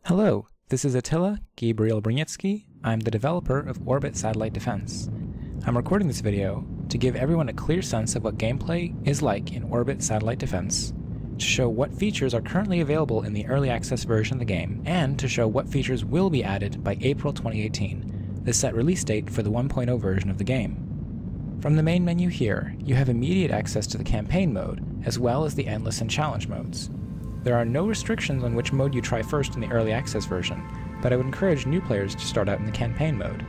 Hello, this is Attila Gabriel Brunitsky. I'm the developer of Orbit Satellite Defense. I'm recording this video to give everyone a clear sense of what gameplay is like in Orbit Satellite Defense, to show what features are currently available in the early access version of the game, and to show what features will be added by April 2018, the set release date for the 1.0 version of the game. From the main menu here, you have immediate access to the campaign mode, as well as the endless and challenge modes. There are no restrictions on which mode you try first in the early access version, but I would encourage new players to start out in the campaign mode.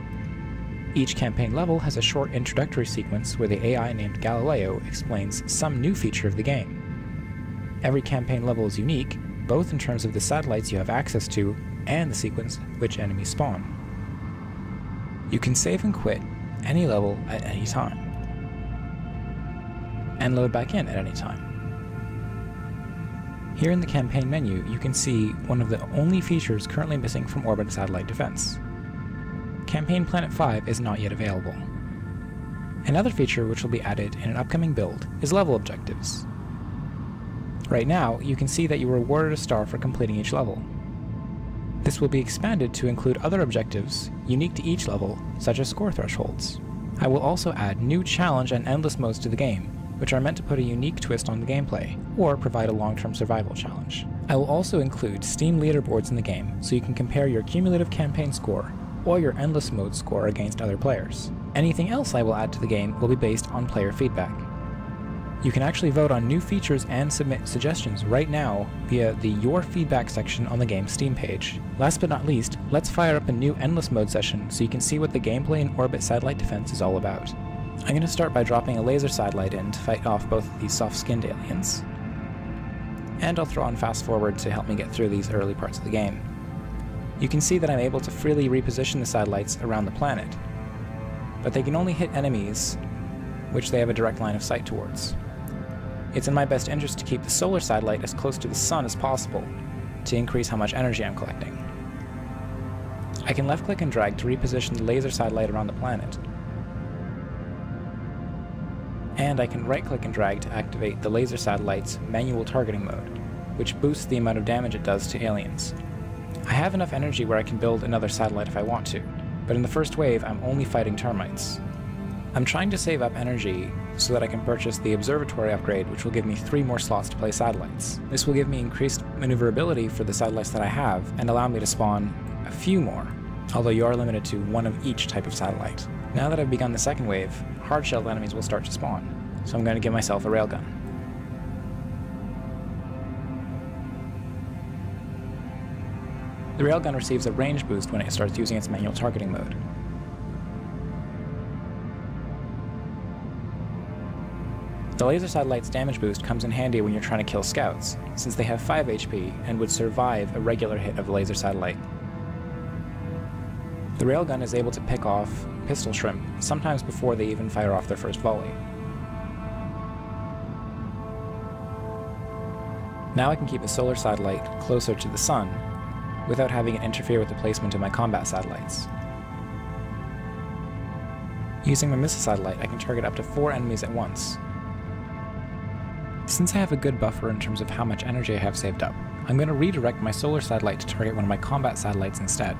Each campaign level has a short introductory sequence where the AI named Galileo explains some new feature of the game. Every campaign level is unique, both in terms of the satellites you have access to and the sequence which enemies spawn. You can save and quit any level at any time, and load back in at any time. Here in the campaign menu, you can see one of the only features currently missing from Orbit Satellite Defense. Campaign Planet 5 is not yet available. Another feature which will be added in an upcoming build is level objectives. Right now, you can see that you are awarded a star for completing each level. This will be expanded to include other objectives unique to each level, such as score thresholds. I will also add new challenge and endless modes to the game, which are meant to put a unique twist on the gameplay, or provide a long-term survival challenge. I will also include Steam leaderboards in the game, so you can compare your cumulative campaign score, or your endless mode score against other players. Anything else I will add to the game will be based on player feedback. You can actually vote on new features and submit suggestions right now via the Your Feedback section on the game's Steam page. Last but not least, let's fire up a new endless mode session so you can see what the gameplay in Orbit Satellite Defense is all about. I'm going to start by dropping a laser satellite in to fight off both of these soft-skinned aliens. And I'll throw on fast forward to help me get through these early parts of the game. You can see that I'm able to freely reposition the satellites around the planet, but they can only hit enemies which they have a direct line of sight towards. It's in my best interest to keep the solar satellite as close to the sun as possible to increase how much energy I'm collecting. I can left-click and drag to reposition the laser satellite around the planet, and I can right-click and drag to activate the laser satellite's manual targeting mode, which boosts the amount of damage it does to aliens. I have enough energy where I can build another satellite if I want to, but in the first wave I'm only fighting termites. I'm trying to save up energy so that I can purchase the observatory upgrade, which will give me 3 more slots to play satellites. This will give me increased maneuverability for the satellites that I have, and allow me to spawn a few more, although you are limited to 1 of each type of satellite. Now that I've begun the second wave, hard-shelled enemies will start to spawn, so I'm going to give myself a railgun. The railgun receives a range boost when it starts using its manual targeting mode. The laser satellite's damage boost comes in handy when you're trying to kill scouts, since they have 5 HP and would survive a regular hit of the laser satellite. The railgun is able to pick off pistol shrimp, sometimes before they even fire off their first volley. Now I can keep the solar satellite closer to the sun, without having it interfere with the placement of my combat satellites. Using my missile satellite, I can target up to 4 enemies at once. Since I have a good buffer in terms of how much energy I have saved up, I'm going to redirect my solar satellite to target one of my combat satellites instead.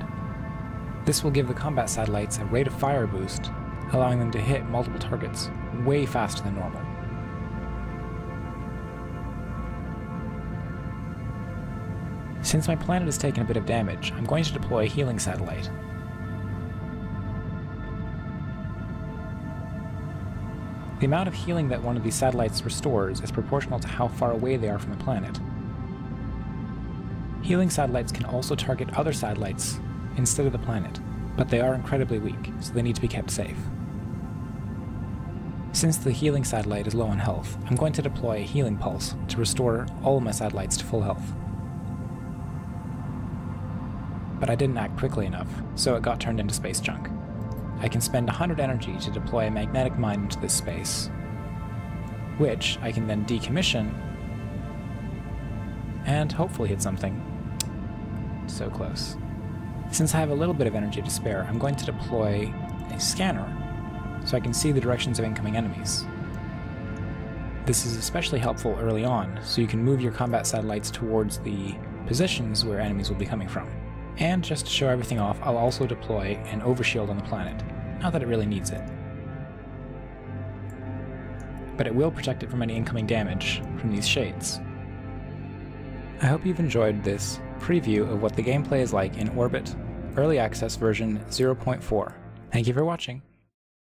This will give the combat satellites a rate of fire boost, allowing them to hit multiple targets way faster than normal. Since my planet has taken a bit of damage, I'm going to deploy a healing satellite. The amount of healing that one of these satellites restores is proportional to how far away they are from the planet. Healing satellites can also target other satellites instead of the planet, but they are incredibly weak, so they need to be kept safe. Since the healing satellite is low on health, I'm going to deploy a healing pulse to restore all of my satellites to full health. But I didn't act quickly enough, so it got turned into space junk. I can spend 100 energy to deploy a magnetic mine into this space, which I can then decommission and hopefully hit something. So close. Since I have a little bit of energy to spare, I'm going to deploy a scanner so I can see the directions of incoming enemies. This is especially helpful early on, so you can move your combat satellites towards the positions where enemies will be coming from. And just to show everything off, I'll also deploy an overshield on the planet. Not that it really needs it. But it will protect it from any incoming damage from these shades. I hope you've enjoyed this preview of what the gameplay is like in Orbit Early Access version 0.4. Thank you for watching.